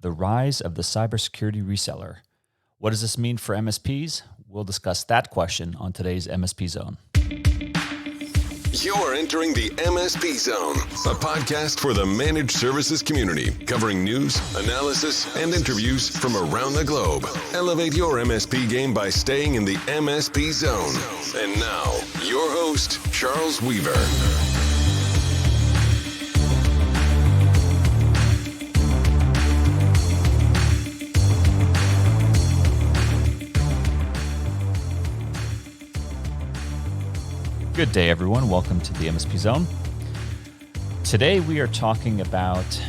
the rise of the cybersecurity reseller. What does this mean for MSPs? We'll discuss that question on today's MSP Zone. You're entering the MSP Zone, a podcast for the managed services community, covering news, analysis, and interviews from around the globe. Elevate your MSP game by staying in the MSP Zone. And now, your host, Charles Weaver. Good day, everyone. Welcome to the MSP Zone. Today, we are talking about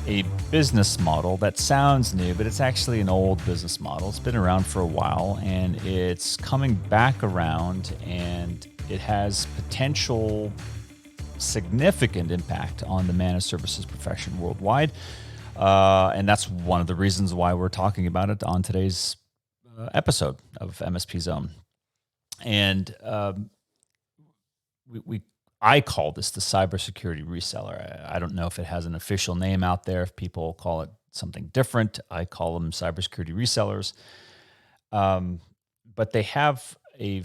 a business model that sounds new, but it's actually an old business model. It's been around for a while, and it's coming back around, and it has potential significant impact on the managed services profession worldwide. And that's one of the reasons why we're talking about it on today's episode of MSP Zone. And I call this the cybersecurity reseller. I don't know if it has an official name out there, if people call it something different. I call them cybersecurity resellers. But they have a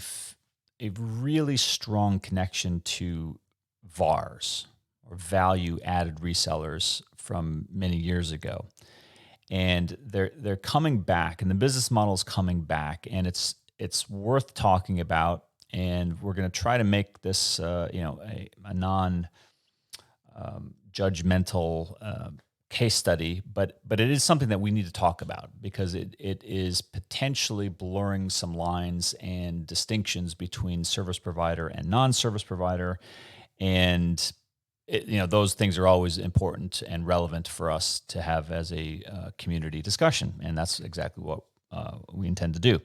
really strong connection to VARs, or value-added resellers, from many years ago. And they're coming back, and the business model is coming back, and it's worth talking about. And we're going to try to make this, a non-judgmental case study, but it is something that we need to talk about because it is potentially blurring some lines and distinctions between service provider and non-service provider, and those things are always important and relevant for us to have as a community discussion, and that's exactly what we intend to do.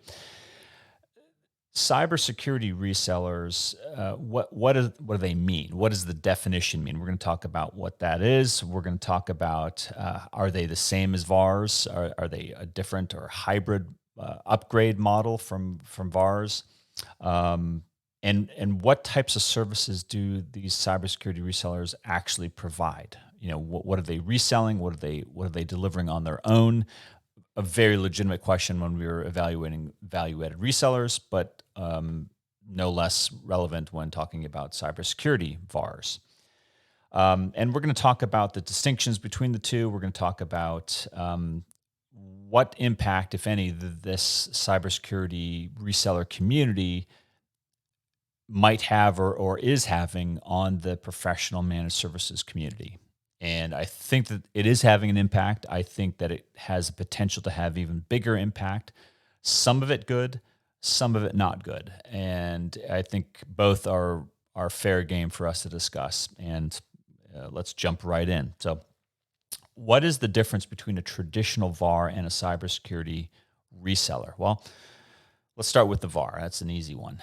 Cybersecurity resellers, what do they mean? What does the definition mean? We're going to talk about what that is. We're going to talk about, are they the same as VARs? Are they a different or hybrid upgrade model from VARs? And what types of services do these cybersecurity resellers actually provide? What are they reselling? What are they delivering on their own? A very legitimate question when we were evaluating value-added resellers, but no less relevant when talking about cybersecurity VARs. And we're going to talk about the distinctions between the two. We're going to talk about what impact, if any, this cybersecurity reseller community might have or is having on the professional managed services community. And I think that it is having an impact. I think that it has the potential to have even bigger impact. Some of it good, some of it not good. And I think both are fair game for us to discuss. And let's jump right in. So what is the difference between a traditional VAR and a cybersecurity reseller? Well, let's start with the VAR. That's an easy one.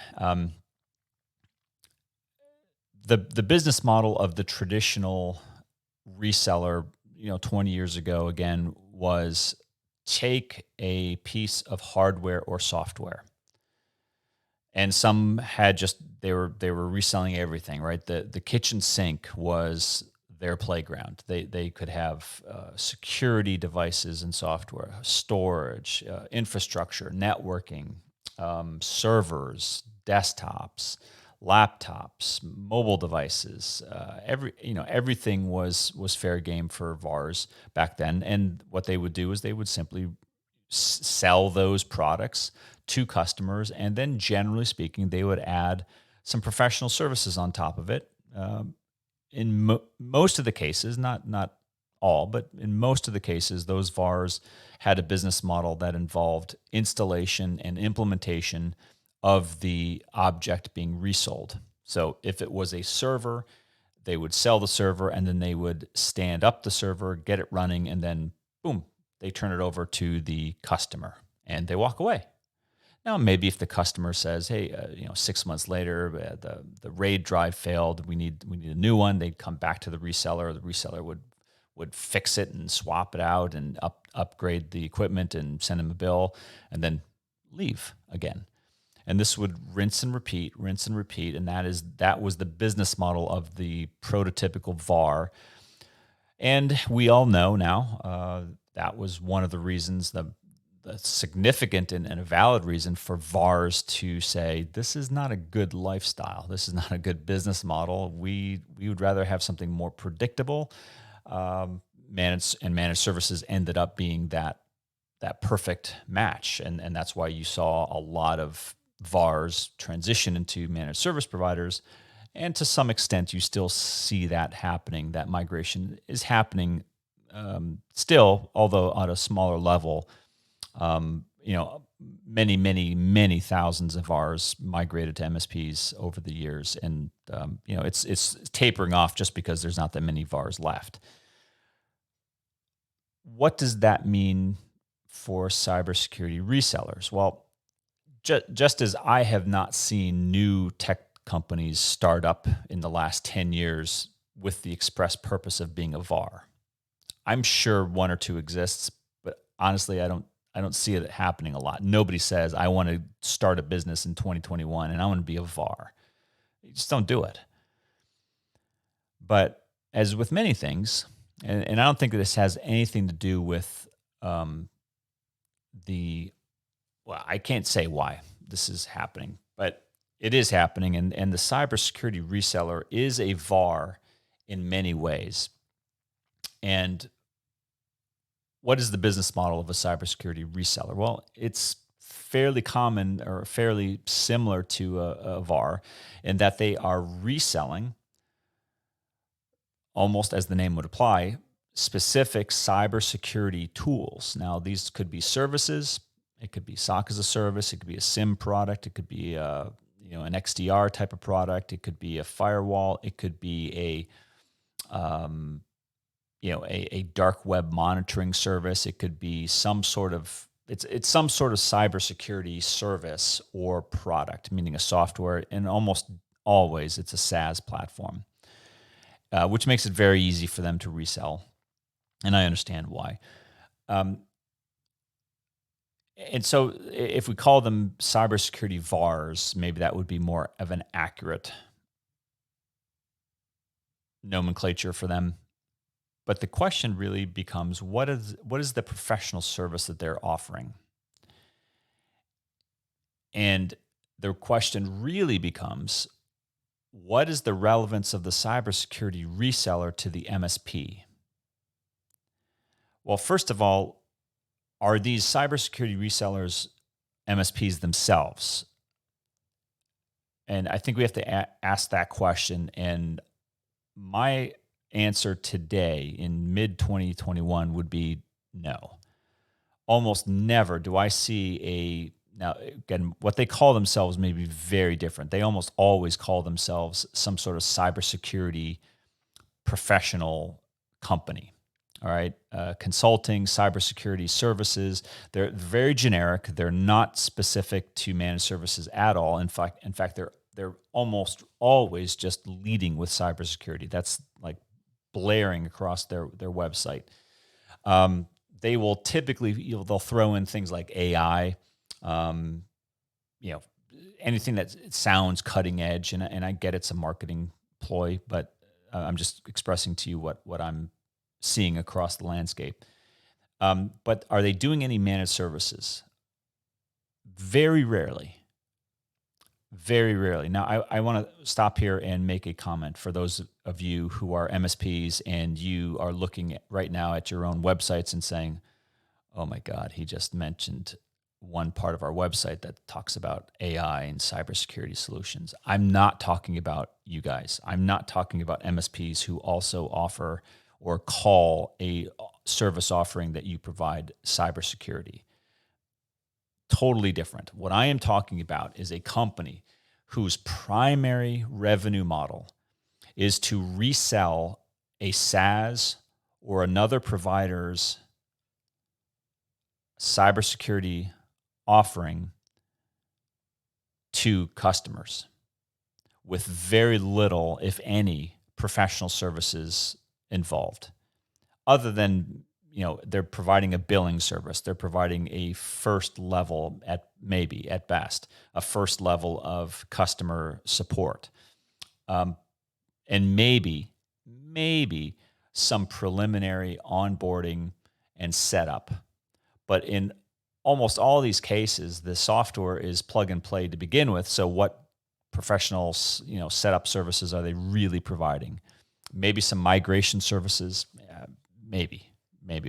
The business model of the traditional reseller, 20 years ago, again, was take a piece of hardware or software. And some had they were reselling everything, right? The kitchen sink was their playground. They could have security devices and software, storage, infrastructure, networking, servers, desktops, laptops, mobile devices, everything was fair game for VARs back then. And what they would do is they would simply sell those products to customers, and then generally speaking, they would add some professional services on top of it. In most of the cases, not all, but in most of the cases, those VARs had a business model that involved installation and implementation of the object being resold. So if it was a server, they would sell the server, and then they would stand up the server, get it running, and then boom, they turn it over to the customer and they walk away. Now, maybe if the customer says, hey, 6 months later, the RAID drive failed, we need a new one, they'd come back to the reseller. The reseller would fix it and swap it out and upgrade the equipment and send them a bill, and then leave again. And this would rinse and repeat, and that was the business model of the prototypical VAR. And we all know now, that was one of the reasons, the significant and a valid reason for VARs to say, this is not a good lifestyle. This is not a good business model. We would rather have something more predictable. Managed services ended up being that perfect match. And that's why you saw a lot of VARs transition into managed service providers. And to some extent, you still see that happening. That migration is happening still, although on a smaller level. Many, many, many thousands of VARs migrated to MSPs over the years. And, it's tapering off just because there's not that many VARs left. What does that mean for cybersecurity resellers? Well, just as I have not seen new tech companies start up in the last 10 years with the express purpose of being a VAR. I'm sure one or two exists, but honestly, I don't see it happening a lot. Nobody says, I want to start a business in 2021 and I want to be a VAR. You just don't do it. But as with many things, and I don't think that this has anything to do with I can't say why this is happening, but it is happening. And the cybersecurity reseller is a VAR in many ways. And what is the business model of a cybersecurity reseller? Well, it's fairly common or fairly similar to a VAR in that they are reselling, almost as the name would apply, specific cybersecurity tools. Now, these could be services. It could be SOC as a service. It could be a SIM product. It could be an XDR type of product. It could be a firewall. It could be a dark web monitoring service. It could be some sort of some sort of cybersecurity service or product, meaning a software, and almost always it's a SaaS platform, which makes it very easy for them to resell. And I understand why. And so if we call them cybersecurity VARs, maybe that would be more of an accurate nomenclature for them. But the question really becomes, what is the professional service that they're offering? And the question really becomes, what is the relevance of the cybersecurity reseller to the MSP? Well, first of all, are these cybersecurity resellers MSPs themselves? And I think we have to ask that question. And my answer today in mid-2021 would be no. Almost never do I see now again, what they call themselves may be very different. They almost always call themselves some sort of cybersecurity professional company. All right, consulting, cybersecurity services. They're very generic. They're not specific to managed services at all. In fact, they're almost always just leading with cybersecurity. That's like blaring across their website. They will typically they'll throw in things like AI, anything that sounds cutting edge. And I get it's a marketing ploy, but I'm just expressing to you what I'm seeing across the landscape. But are they doing any managed services? Very rarely. Very rarely. Now, I want to stop here and make a comment for those of you who are MSPs and you are looking right now at your own websites and saying, oh my God, he just mentioned one part of our website that talks about AI and cybersecurity solutions. I'm not talking about you guys. I'm not talking about MSPs who also offer or call a service offering that you provide cybersecurity. Totally different. What I am talking about is a company whose primary revenue model is to resell a SaaS or another provider's cybersecurity offering to customers with very little, if any, professional services involved, other than they're providing a billing service. They're providing a first level at best, a first level of customer support, and maybe some preliminary onboarding and setup. But in almost all these cases, the software is plug and play to begin with. So what professional, setup services are they really providing? Maybe some migration services. Maybe.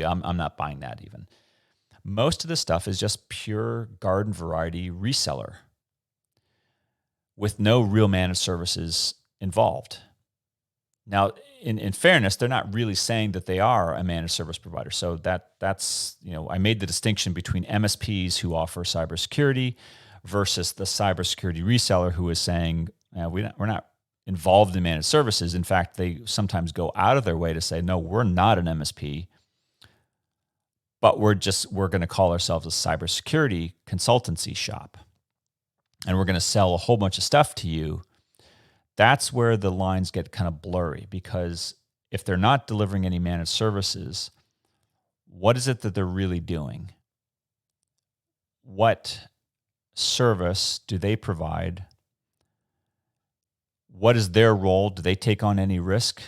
I'm not buying that even. Most of the stuff is just pure garden variety reseller with no real managed services involved. Now, in fairness, they're not really saying that they are a managed service provider. So that's I made the distinction between MSPs who offer cybersecurity versus the cybersecurity reseller who is saying we're not involved in managed services. In fact, they sometimes go out of their way to say, no, we're not an MSP, but we're going to call ourselves a cybersecurity consultancy shop, and we're going to sell a whole bunch of stuff to you. That's where the lines get kind of blurry, because if they're not delivering any managed services, what is it that they're really doing? What service do they provide? What is their role? Do they take on any risk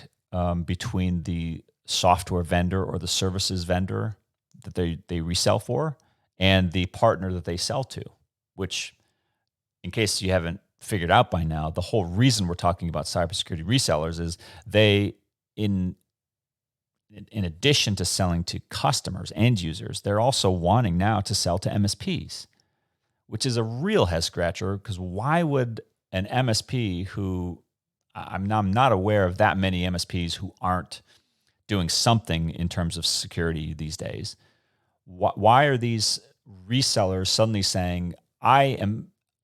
between the software vendor or the services vendor that they resell for and the partner that they sell to? Which, in case you haven't figured out by now, the whole reason we're talking about cybersecurity resellers is they, in addition to selling to customers, end users, they're also wanting now to sell to MSPs, which is a real head scratcher, because why would an MSP who, I'm not aware of that many MSPs who aren't doing something in terms of security these days. Why are these resellers suddenly saying, I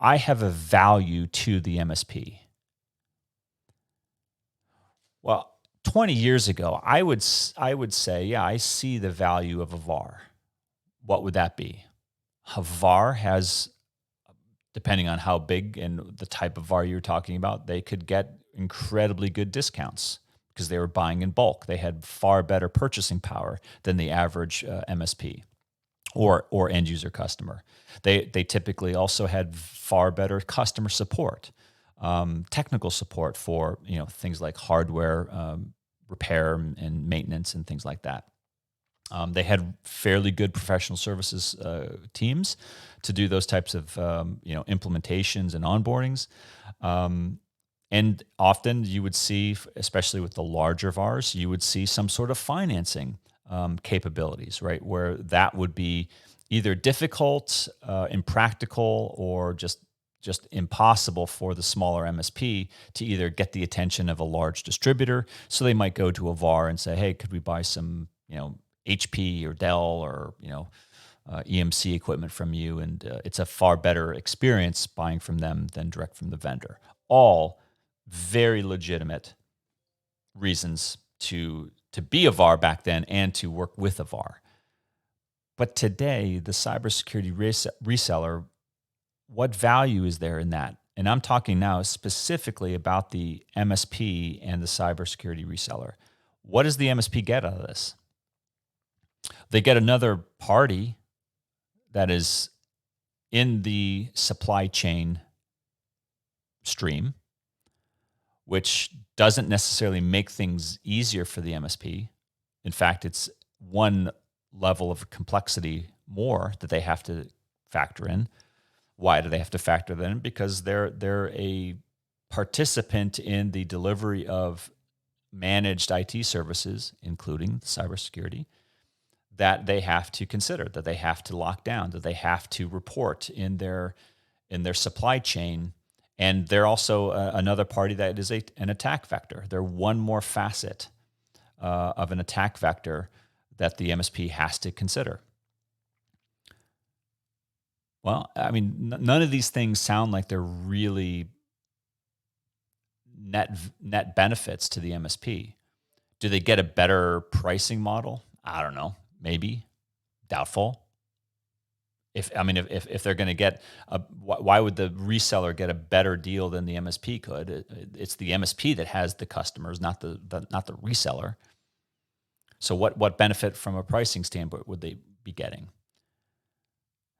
have a value to the MSP? Well, 20 years ago, I would say, yeah, I see the value of a VAR. What would that be? A VAR has, depending on how big and the type of VAR you're talking about, they could get incredibly good discounts because they were buying in bulk. They had far better purchasing power than the average MSP or end user customer. They typically also had far better customer support, technical support for things like hardware repair and maintenance and things like that. They had fairly good professional services teams to do those types of implementations and onboardings. And often you would see, especially with the larger VARs, you would see some sort of financing capabilities, right? Where that would be either difficult, impractical, or just impossible for the smaller MSP to either get the attention of a large distributor. So they might go to a VAR and say, hey, could we buy some, HP or Dell or, EMC equipment from you? And it's a far better experience buying from them than direct from the vendor. All very legitimate reasons to be a VAR back then and to work with a VAR. But today, the cybersecurity reseller, what value is there in that? And I'm talking now specifically about the MSP and the cybersecurity reseller. What does the MSP get out of this? They get another party that is in the supply chain stream, which doesn't necessarily make things easier for the MSP. In fact, it's one level of complexity more that they have to factor in. Why do they have to factor that in? Because they're a participant in the delivery of managed IT services, including cybersecurity, that they have to consider, that they have to lock down, that they have to report in their supply chain. And they're also another party that is an attack vector. They're one more facet of an attack vector that the MSP has to consider. Well, I mean, none of these things sound like they're really net benefits to the MSP. Do they get a better pricing model? I don't know. Maybe. Doubtful. If they're going to get why would the reseller get a better deal than the MSP could? It's the MSP that has the customers, not the reseller. So what benefit from a pricing standpoint would they be getting?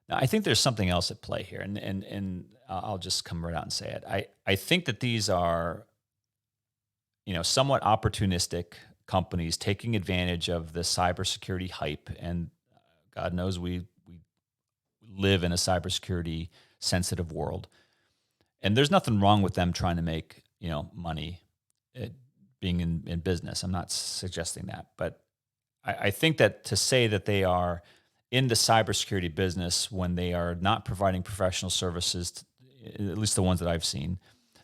Now, I think there's something else at play here, and I'll just come right out and say it. I think that these are, somewhat opportunistic companies taking advantage of the cybersecurity hype, and God knows we live in a cybersecurity sensitive world, and there's nothing wrong with them trying to make money, being in business. I'm not suggesting that, but I think that to say that they are in the cybersecurity business when they are not providing professional services, at least the ones that I've seen,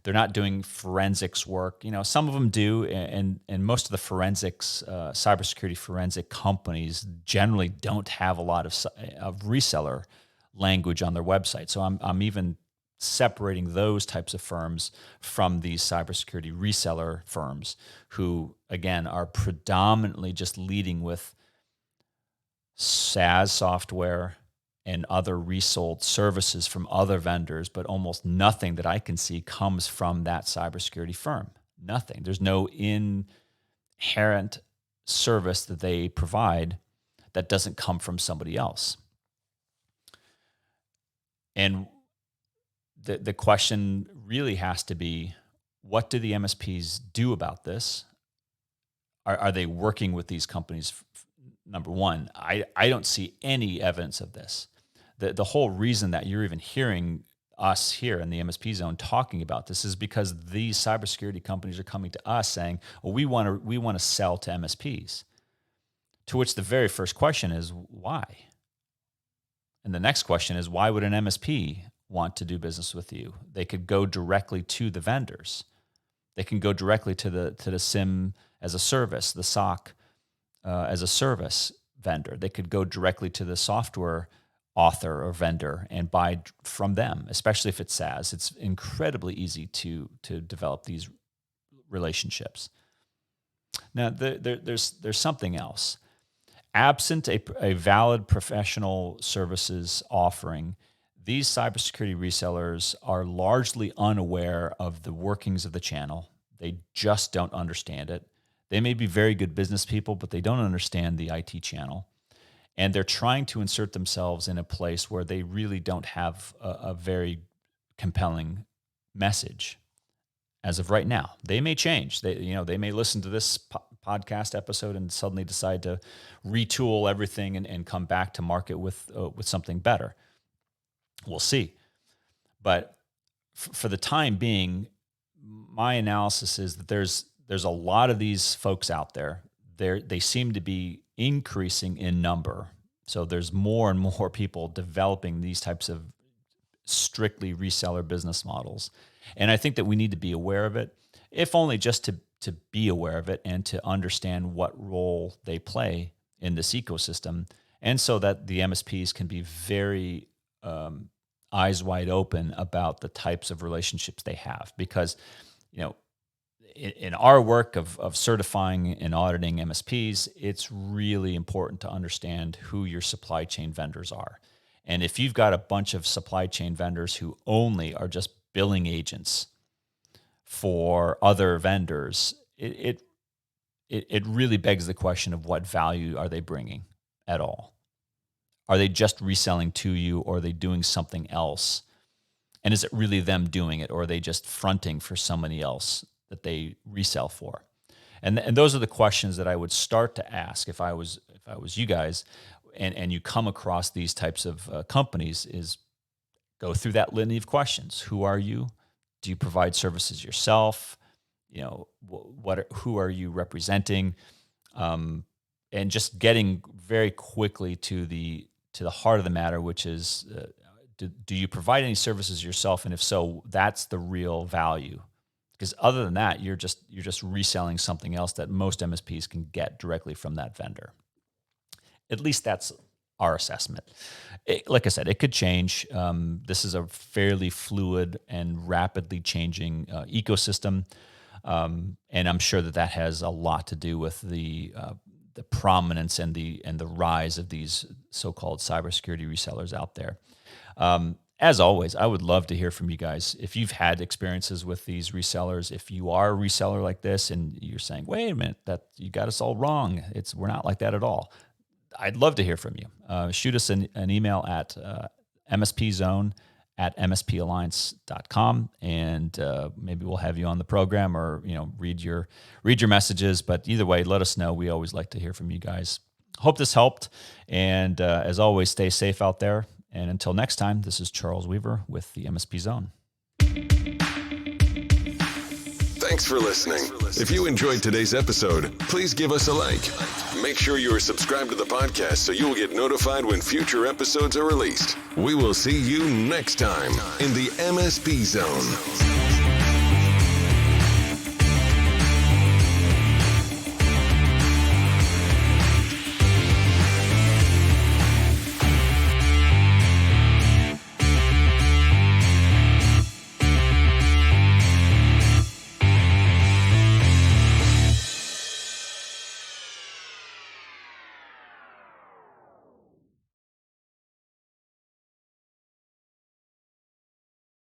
they're not doing forensics work. Some of them do, and most of the forensics, cybersecurity forensic companies generally don't have a lot of reseller language on their website. So I'm even separating those types of firms from these cybersecurity reseller firms who, again, are predominantly just leading with SaaS software and other resold services from other vendors, but almost nothing that I can see comes from that cybersecurity firm. Nothing. There's no inherent service that they provide that doesn't come from somebody else. And the question really has to be, what do the MSPs do about this? Are they working with these companies? Number one, I don't see any evidence of this. The whole reason that you're even hearing us here in the MSP zone talking about this is because these cybersecurity companies are coming to us saying, well, we want to sell to MSPs. To which the very first question is, why? And the next question is, why would an MSP want to do business with you? They could go directly to the vendors. They can go directly to the SIM as a service, the SOC as a service vendor. They could go directly to the software author or vendor and buy from them, especially if it's SaaS. It's incredibly easy to develop these relationships. Now, there's something else. Absent a valid professional services offering, these cybersecurity resellers are largely unaware of the workings of the channel. They just don't understand it. They may be very good business people, but they don't understand the IT channel. And they're trying to insert themselves in a place where they really don't have a very compelling message as of right now. They may change. They may listen to this podcast episode and suddenly decide to retool everything and come back to market with something better. We'll see. But for the time being, my analysis is that there's a lot of these folks out there. They seem to be increasing in number. So there's more and more people developing these types of strictly reseller business models. And I think that we need to be aware of it, if only just to be aware of it and to understand what role they play in this ecosystem. And so that the MSPs can be very eyes wide open about the types of relationships they have. Because, in our work of certifying and auditing MSPs, it's really important to understand who your supply chain vendors are. And if you've got a bunch of supply chain vendors who only are just billing agents for other vendors, it really begs the question of what value are they bringing at all? Are they just reselling to you, or are they doing something else? And is it really them doing it, or are they just fronting for somebody else that they resell for? And those are the questions that I would start to ask if I was you guys, and you come across these types of companies, is go through that litany of questions. Who are you? Do you provide services yourself? Who are you representing? And just getting very quickly to the heart of the matter, which is, do you provide any services yourself? And if so, that's the real value. Because other than that, you're just reselling something else that most MSPs can get directly from that vendor. At least that's our assessment. Like I said, it could change. This is a fairly fluid and rapidly changing ecosystem, and I'm sure that has a lot to do with the prominence and the rise of these so-called cybersecurity resellers out there. As always, I would love to hear from you guys. If you've had experiences with these resellers, if you are a reseller like this and you're saying, wait a minute, that you got us all wrong. We're not like that at all. I'd love to hear from you. Shoot us an email at mspzone at mspalliance.com, and maybe we'll have you on the program, or read your messages. But either way, let us know. We always like to hear from you guys. Hope this helped, and as always, stay safe out there. And until next time, this is Charles Weaver with the MSP Zone. Thanks for listening. If you enjoyed today's episode, please give us a like. Make sure you are subscribed to the podcast so you'll get notified when future episodes are released. We will see you next time in the MSP Zone.